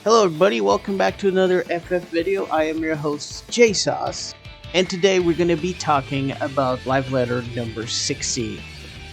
Hello everybody, welcome back to another FF video. I am your host, Jaysos, and today we're going to be talking about live letter number 16.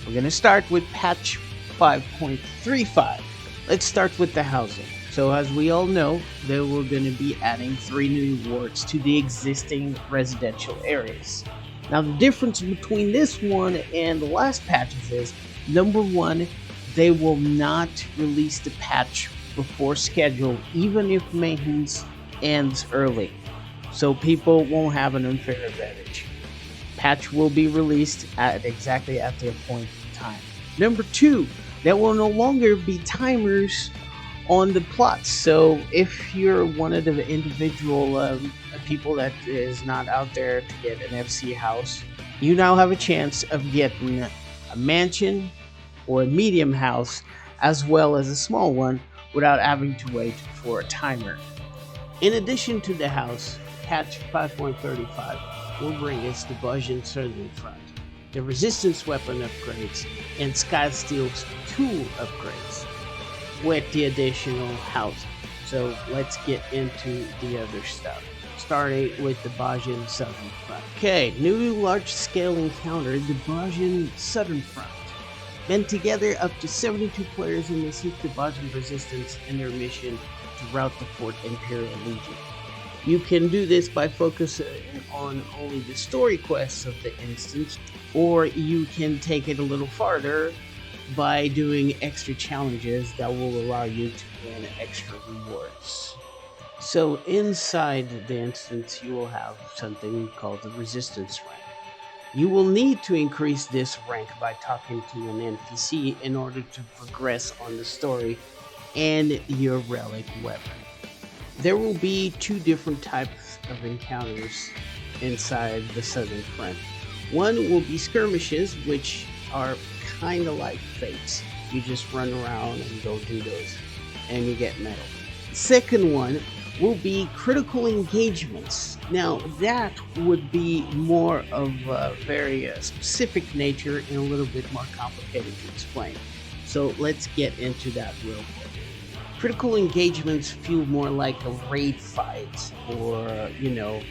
We're going to start with patch 5.35. Let's start with the housing. So as we all know, they were going to be adding 3 new wards to the existing residential areas. Now the difference between this one and the last patches is, number one, they will not release the patch before schedule, even if maintenance ends early, so people won't have an unfair advantage. Patch will be released exactly at the appointed time. Number two, there will no longer be timers on the plots. So if you're one of the individual people that is not out there to get an FC house, you now have a chance of getting a mansion or a medium house as well as a small one without having to wait for a timer. In addition to the house, patch 5.35 will bring us the bozjan Southern Front, the resistance weapon upgrades, and Skysteel's tool upgrades with the additional housing. So let's get into the other stuff, starting with the bozjan Southern Front. Okay, new large-scale encounter, the bozjan Southern Front. Band together up to 72 players and they seek the bozjan resistance in their mission to rout the Fourth Imperial Legion. You can do this by focusing on only the story quests of the instance, or you can take it a little farther by doing extra challenges that will allow you to win extra rewards. So inside the instance you will have something called the resistance rank. You will need to increase this rank by talking to an NPC in order to progress on the story and your relic weapon. There will be 2 different types of encounters inside the Southern Front. One will be skirmishes, which are kind of like fates. You just run around and go do those and you get medal. The second one will be critical engagements. Now that would be more of a very specific nature and a little bit more complicated to explain. So let's get into that real quick. Critical engagements feel more like a raid fight or,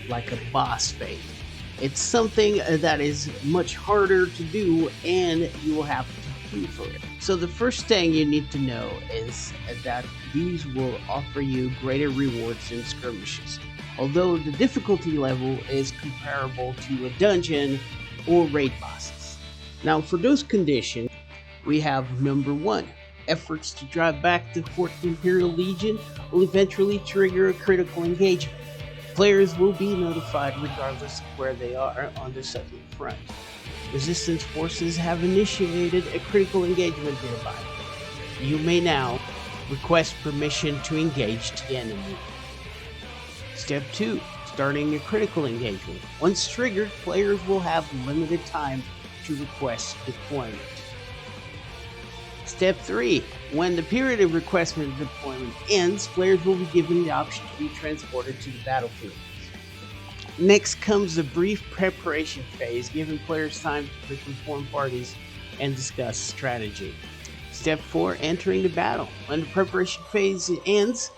like a boss fight. It's something that is much harder to do and you will have to pay for it. So the first thing you need to know is that these will offer you greater rewards in skirmishes, although the difficulty level is comparable to a dungeon or raid bosses. Now for those conditions, we have number 1. Efforts to drive back the Fourth Imperial Legion will eventually trigger a critical engagement. Players will be notified regardless of where they are on the Southern Front. Resistance forces have initiated a critical engagement nearby. You may now request permission to engage the enemy. Step 2. Starting a critical engagement. Once triggered, players will have limited time to request deployment. Step 3. When the period of request for deployment ends, players will be given the option to be transported to the battlefield. Next comes the brief preparation phase, giving players time to quickly form parties and discuss strategy. Step 4. Entering the battle. When the preparation phase ends,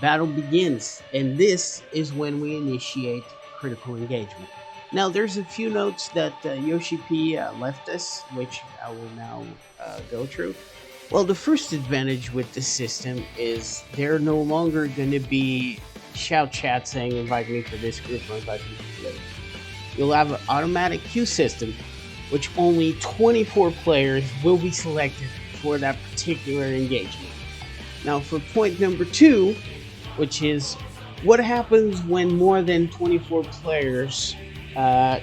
battle begins, and this is when we initiate critical engagement. Now there's a few notes that Yoshi P left us, which I will now go through. Well, the first advantage with this system is they're no longer going to be shout chat saying invite me for this group or invite me for the other. You'll have an automatic queue system, which only 24 players will be selected for that particular engagement. Now for point number 2, which is what happens when more than 24 players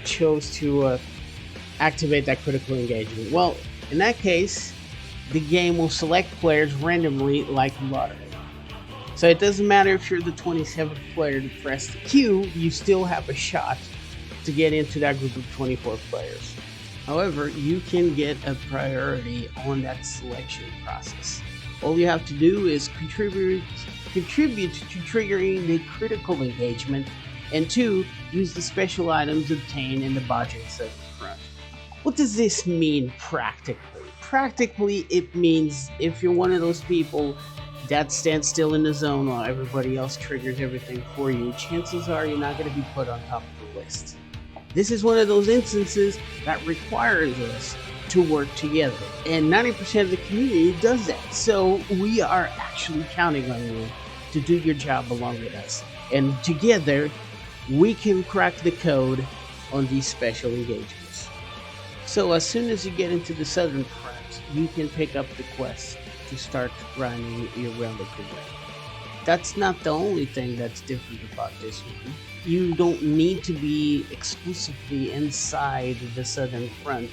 chose to activate that critical engagement. Well, in that case, the game will select players randomly like a lottery. So it doesn't matter if you're the 27th player to press the Q, you still have a shot to get into that group of 24 players. However, you can get a priority on that selection process. All you have to do is contribute to triggering the critical engagement, and 2, use the special items obtained in the bozjan Southern Front. What does this mean practically? Practically, it means if you're one of those people that stand still in the zone while everybody else triggers everything for you, chances are you're not going to be put on top of the list. This is one of those instances that requires us to work together, and 90% of the community does that. So we are actually counting on you to do your job along with us, and together we can crack the code on these special engagements. So as soon as you get into the southern front, you can pick up the quest to start grinding your relic away. That's not the only thing that's different about this one. You don't need to be exclusively inside the southern front.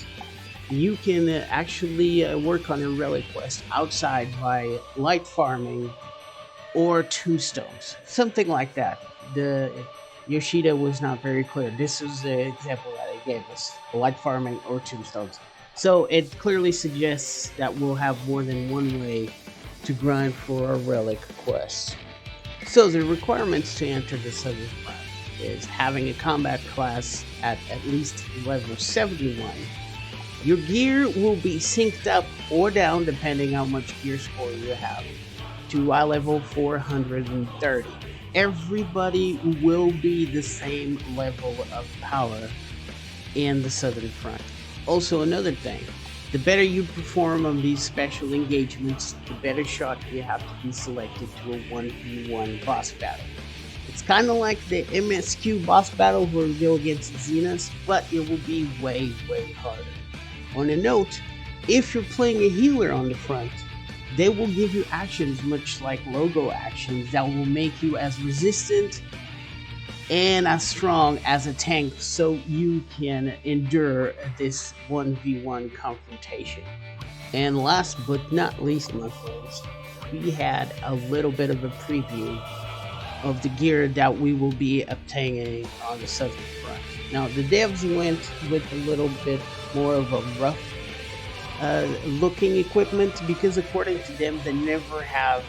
You can actually work on a relic quest outside by light farming or tombstones, something like that. The Yoshida was not very clear. This is the example that he gave us: light farming or tombstones. So it clearly suggests that we'll have more than one way to grind for a relic quest. So the requirements to enter the southern front is having a combat class at least level 71. Your gear will be synced up or down depending on how much gear score you have to eye level 430. Everybody will be the same level of power in the southern front. Also, another thing, the better you perform on these special engagements, the better shot you have to be selected to a 1v1 boss battle. It's kind of like the MSQ boss battle where we go against Ythis, but it will be way harder. On a note, if you're playing a healer on the front, they will give you actions much like logo actions that will make you as resistant and as strong as a tank, so you can endure this 1v1 confrontation. And last but not least, my friends, we had a little bit of a preview of the gear that we will be obtaining on the southern front. Now, the devs went with a little bit more of a rough looking equipment because according to them, they never have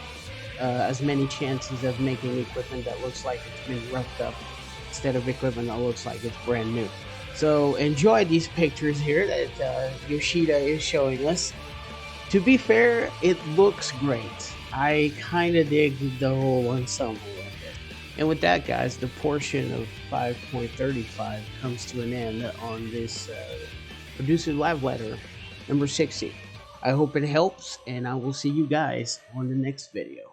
as many chances of making equipment that looks like it's been roughed up instead of equipment that looks like it's brand new. So enjoy these pictures here that Yoshida is showing us. To be fair, it looks great. I kind of dig the whole ensemble of it. And with that, guys, the portion of 5.35 comes to an end on this producer live letter number 60. I hope it helps, and I will see you guys on the next video.